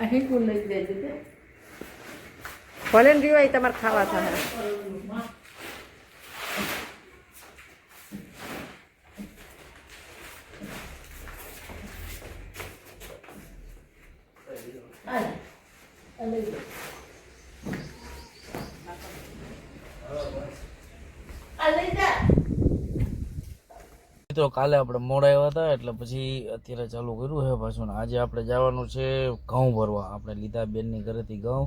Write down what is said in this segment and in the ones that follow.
અહીં કુલ લઈ દેજો તે ભલે ને રીવાય તમારે ખાવા થાય મિત્રો કાલે આપણે મોડા આવ્યા હતા એટલે પછી અત્યારે ચાલુ કર્યું છે પાછું. આજે આપણે જવાનું છે ઘઉં ભરવા. આપણે લીધા બેનની ઘરેથી ઘઉં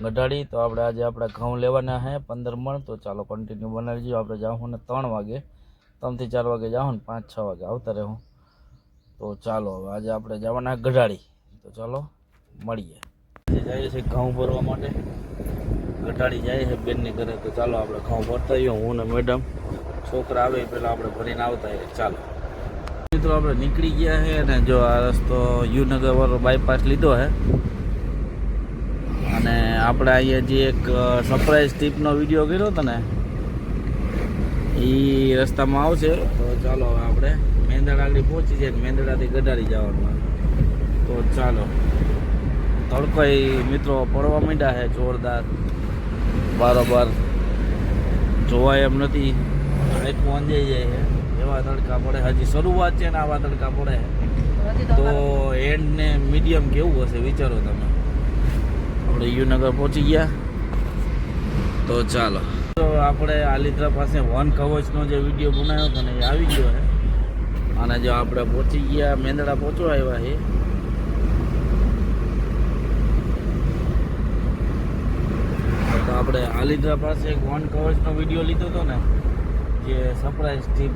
ગઢાડી, તો આપણે આજે આપણે ઘઉં લેવાના છે 15 મણ. તો ચાલો કન્ટિન્યુ બનાવી દઈએ. આપણે જાઉં ને 3 વાગે, 3 થી 4 વાગે જાઉં ને 5-6 વાગે આવતા રહું. તો ચાલો હવે આજે આપણે જવાના ગઢાડી. તો ચાલો મળીએ. આજે જઈએ છીએ ઘઉં ભરવા માટે, ગઢાડી જાય છે બેનની ઘરે. તો ચાલો આપણે ઘઉં ભરતા આવીએ, હું ને મેડમ. છોકરા આવે પહેલાં આપણે ભરીને આવતા હોય. ચાલો મિત્રો આપણે નીકળી ગયા છે અને જો આ રસ્તો યુનગર વાળો બાયપાસ લીધો છે. અને આપણે અહીંયા જે એક સરપ્રાઈઝ ટ્રીપનો વિડીયો કર્યો હતો ને, એ રસ્તામાં આવશે. તો ચાલો હવે આપણે મેંદડા આગળ પહોંચી જાય, મેંદડાથી ગઢાડી જવાનું. તો ચાલો તડકો મિત્રો પડવા માંડ્યા છે જોરદાર, બારોબાર જોવાય એમ નથી. આખું અંજાઈ જાય છે એવા તડકા પડે. હજી શરૂઆત છે ને આવા તડકા પડે, તો એન્ડ ને મીડિયમ કેવું હશે વિચારો તમે. આપણે યુનગર પહોંચી ગયા. તો ચાલો આપણે આલિદ્રા પાસે વન કવચનો જે વિડીયો બનાવ્યો હતો ને એ આવી ગયો છે. અને જો આપણે પહોંચી ગયા, મેંદડા પહોંચવા આવ્યા છે. તો આપણે આલિદ્રા પાસે એક વન કવચનો વિડીયો લીધો હતો ને, જે સરપ્રાઈઝ ટ્રીપ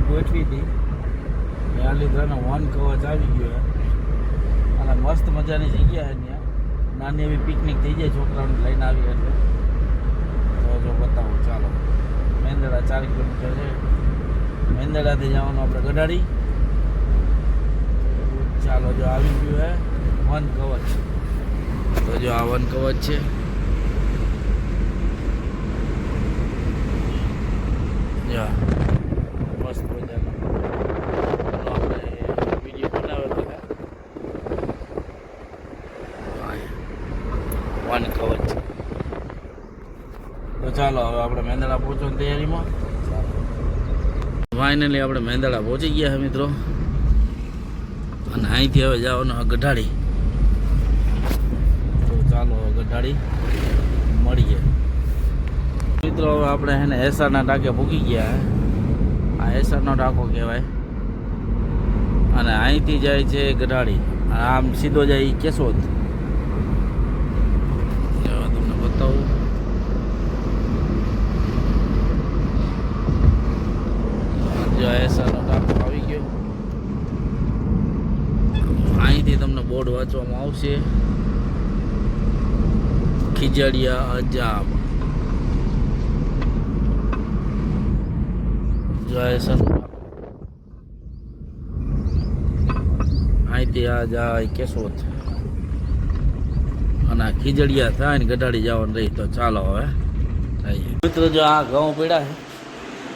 ગોઠવી હતી. એ આલિદ્રાનો વન કવચ આવી ગયો છે અને મસ્ત મજાની જગ્યા છે. ત્યાં નાની એવી પિકનિક થઈ જાય છોકરાઓને લઈને આવી એટલે. તો જો બતાવું ચાલો. મેંદડા 4 કિલોમીટર છે. મેંદડાથી જવાનું આપણે ગઢાડી. ચાલો જો આવી ગયું છે વન કવચ. તો જો આ વન કવચ છે. મસ્ત મજાનો આપણે વિડીયો બનાવેલો છે. વન કવચ. તો ચાલો હવે આપણે મેંદડા પહોંચવાની તૈયારીમાં. ફાઇનલી આપણે મેંદડા પહોંચી ગયા છે મિત્રો. અને અહીંથી હવે જવાનું ગઢાડી. તો ચાલો ગઢાડી મળીએ મિત્રો. હવે આપણે એને એસારના ટાંકે ભૂકી ગયા. આ એસારનો ટાંકો કહેવાય. અને અહીંથી જાય છે ગઢાડી, આમ સીધો જાય કેશોદ. તમને બતાવું. જો એસારનો ટાંકો આવી ગયો. અહીંથી તમને બોર્ડ વાંચવામાં આવશે, ખીજડીયા અજાબ. અહીંથી આ જાય કેશોદ અને ખીજડીયા થાય ને ગઢાડી જવાનું રહી. તો ચાલો હવે મિત્રો જો આ ઘઉં પડ્યા છે,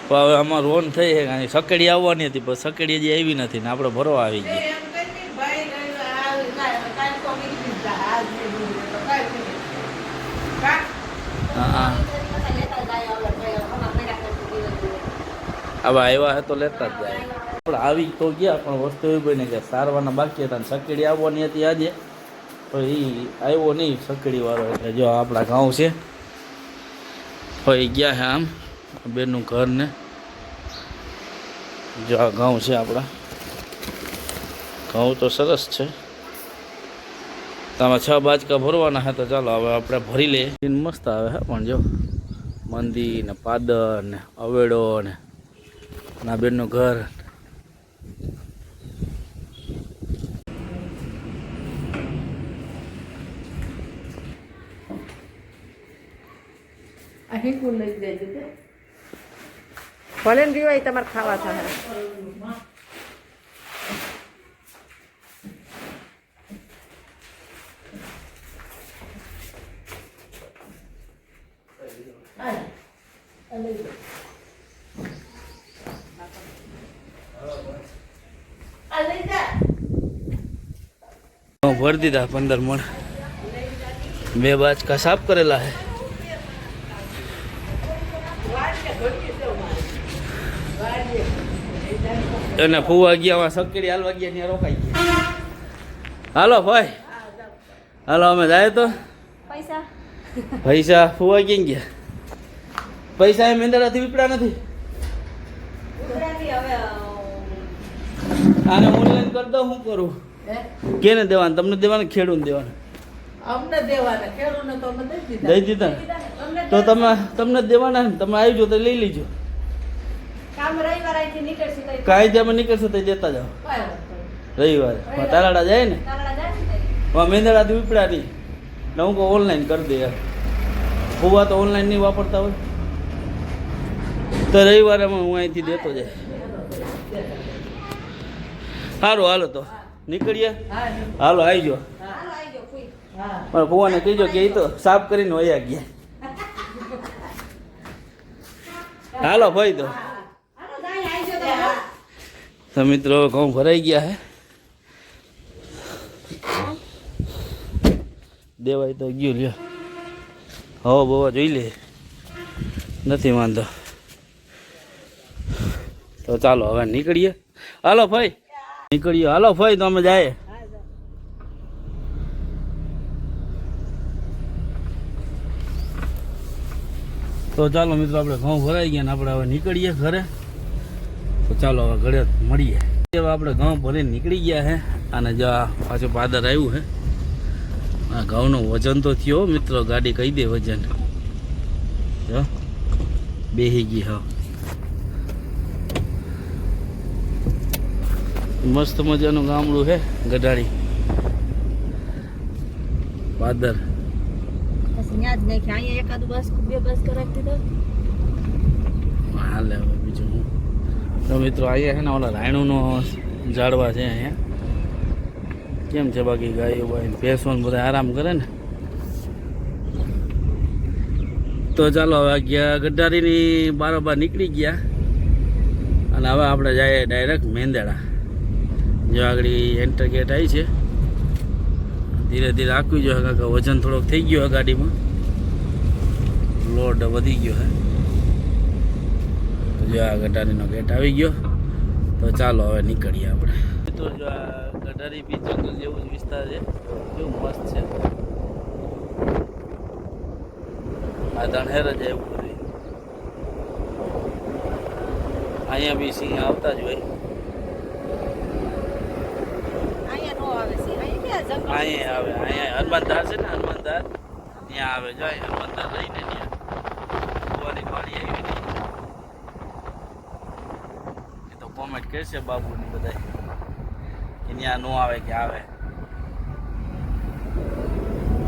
પણ હવે આમાં રોન થઈ છે. કારણ સકેડી આવવાની હતી પણ સકેડી હજી આવી નથી ને આપણે ભરવા આવી ગયા. હા હવે આવ્યા હે તો લેતા જ જાય. આપણે આવી તો ગયા પણ વસ્તુ એવી બને કે સારવારના બાકી હતા. સકેડી આવવાની હતી આજે, તો એ આવ્યો નહીં સકેડી વાળો. એટલે જો આપણા ઘઉં છે તો એ ગયા છે આમ બેનનું ઘર ને. જો આ ઘઉં છે આપણા. ઘઉં તો સરસ છે. તમે 6 બાજકા ભરવાના છે. તો ચાલો હવે આપણે ભરી લઈએ. મસ્ત આવે હે પણ જો મંદી ને પાદર ને અવેડો ને ના બેનનું ઘર. અહીં કુલ લઈ દેજો તે ભલે ને રીવાય તમારે ખાવા થાય લઈ જા. भर दीधा 15 मण 2 बाजका साफ करेला है। અને ફુવા ગયા સકેડી હાલવા ગયા ત્યાં રોકાઈ ગયા। હાલો ભાઈ હાલો અમે જાય તો પૈસા ફુવા ક્યાં ગયા? પૈસા એ મેંદડાથી વિપડા નથી। આને ઓનલાઈન કરી દઉં શું કરું? કેને દેવાના? તમને દેવાના ખેડૂને દેવાના? અમને દેવાના ખેડૂને તો અમે દઈ દીધા। દઈ દીધા તો તમને દેવાના ને તમે આવી જાઓ તો લઈ લીજો। કાંઈ જેમાં નીકળશે તો દેતા જાઓ રવિવારે। તારાડા જાય ને મેંદડાથી વિપડા નહીં એટલે હું કહું ઓનલાઈન કરી દે યાર। ફુવા તો ઓનલાઈન નહીં વાપરતા હોય તો રવિવારે હું અહીંથી દેતો જાય। સારું હાલો તો નીકળીએ। હાલો આવી જાઓ। પણ ફુવાને કહીજો કે એ તો સાફ કરીને વયા ગયા। હાલો ભાઈ તો મિત્રો ઘઉં ભરાઈ ગયા હે। દેવાય તો ગયું લ્યો હવા બવા જોઈ લે નથી વાંધો તો ચાલો હવે નીકળીએ। હાલો ભાઈ નીકળીએ। હાલો ભાઈ તો અમે જાય। તો ચાલો મિત્રો આપણે ઘઉં ભરાઈ ગયા ને આપણે હવે નીકળીએ ઘરે। તો ચાલો હવે ઘરે મળીએ। હવે આપણે ઘઉં ભરીને નીકળી ગયા હે અને જો પાછું પાદર આવ્યું હે। આ ઘઉંનું વજન તો થયો મિત્રો, ગાડી કહી દે વજન જો બેહી ગઈ। હા મસ્ત મજાનું ગામડું હે ગઢાળી પાદર। હાલે હવે બીજું હું તો મિત્રો અહીંયા છે ને ઓલા રાયણુનો ઝાડવા છે અહીંયા। કેમ છે બાકી ગાયો ભાઈ ભેંસો ને બધા આરામ કરે ને। તો ચાલો હવે ગયા ગઢારીની બારોબાર નીકળી ગયા અને હવે આપણે જઈએ ડાયરેક્ટ મેંદડા। જો આગળ એન્ટર ગેટ આવી છે। ધીરે ધીરે આખું જો કાકા વજન થોડોક થઈ ગયો ગાડીમાં, લોડ વધી ગયો હે। જો આ ગઢારીનો ગેટ આવી ગયો તો ચાલો હવે નીકળીએ આપણે। તો જો આ ગઢારી બી જંગલ જેવું જ વિસ્તાર છે, કેવું મસ્ત છે। આ ધણેર જ એવું બધું અહીંયા બી સિંહ આવતા જ હોય। અહીંયા આવે અહીંયા હનુમાનધાર છે ને, હનુમાનધાર ત્યાં આવે। જાય હનુમાનધાર લઈને ત્યાં કુવાની પાણી આવી નહીં એ તો કોમેન્ટ કરશે બાબુની બધા કે ત્યાં નો આવે કે આવે।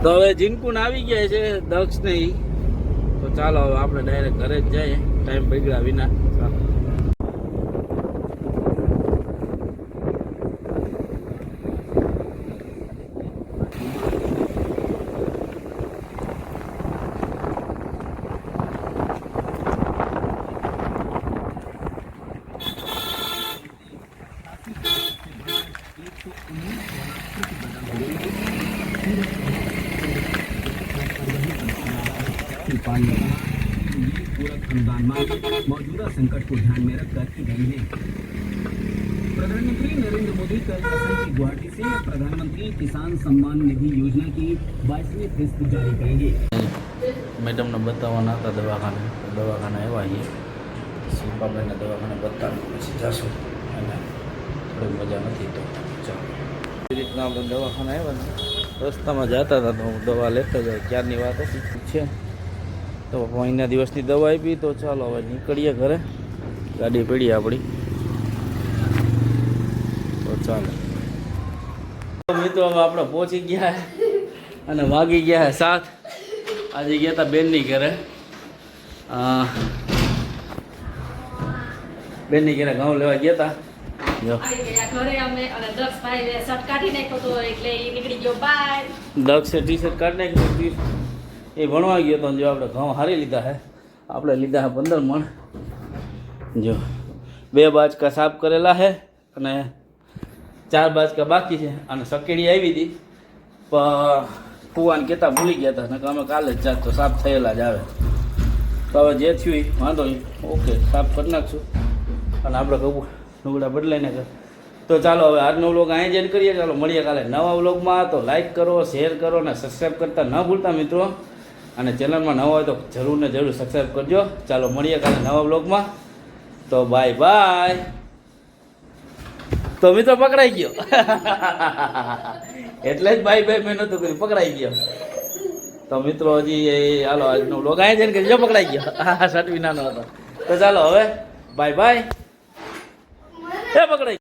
તો હવે જીનકુન આવી ગયા છે દક્ષ ને ઈ। તો ચાલો હવે આપણે ડાયરેક્ટ ઘરે જ જઈએ ટાઈમ બગડ્યા વિના। ચાલો पूरा खानदान मौजूदा संकट को ध्यान में रखकर की गई है। प्रधानमंत्री नरेंद्र मोदी कल असम की गुवाहाटी से प्रधानमंत्री किसान सम्मान निधि योजना की 22वीं किस्त जारी करेंगे। मैडम ने बतावाना था दवाखाने આવ્યા છીએ। શિલ્પાબેનને દવાખાને બતાવી પછી જાશું અને થોડી મજા નથી તો ચાલો એ રીતના આપણે દવાખાને આવ્યા ને રસ્તામાં જતા હતા તો હું દવા લેતા જાય ક્યારની વાત હતી છે તો મહિના દિવસની દવા આપી। તો ચાલો હવે નીકળીએ ઘરે, ગાડી પડી આપણી। તો ચાલો મિત્રો હવે આપણે પહોંચી ગયા અને વાગી ગયા 7। આજે ગયા હતા બેનની ઘરે, બેનની ઘરે ઘઉં લેવા ગયા હતા। દક્ષે ટી શર્ટ કાઢી નાખ્યું, એ ભણવા ગયો તો જો આપણે ઘઉં હારી લીધા હે। આપણે લીધા હે 15 મણ। જો 2 બાજકા સાફ કરેલા હે અને 4 બાજકા બાકી છે અને સકેડી આવી હતી ફુવાને કહેતા ભૂલી ગયા હતા નકર અમે કાલે જ જાત તો સાફ થયેલા જ આવે તો હવે જે થયું એ વાંધો નહીં ઓકે સાફ કરી નાખશું અને આપણે કહું લુગડા બદલાઈને કર તો ચાલો હવે આજનો વ્લોગ અહીં જ એન્ડ કરીએ ચાલો મળીએ કાલે નવા વ્લોગમાં તો લાઈક કરો શેર કરો અને સબસ્ક્રાઈબ કરતા ન ભૂલતા મિત્રો અને ચેનલમાં નવા હોય તો જરૂર ને જરૂર સબસ્ક્રાઈબ કરજો ચાલો મળીએ કાલે નવા વ્લોગમાં તો બાય બાય તો મિત્રો પકડાઈ ગયો એટલે જ બાય બાય મેં નહોતું કર્યું પકડાઈ ગયો તો મિત્રો હજી હાલો આજનો વ્લોગ અહીં જઈને કરી જો પકડાઈ ગયો હા સટવી નાનો હતો તો ચાલો હવે બાય બાય એ પકડાઈ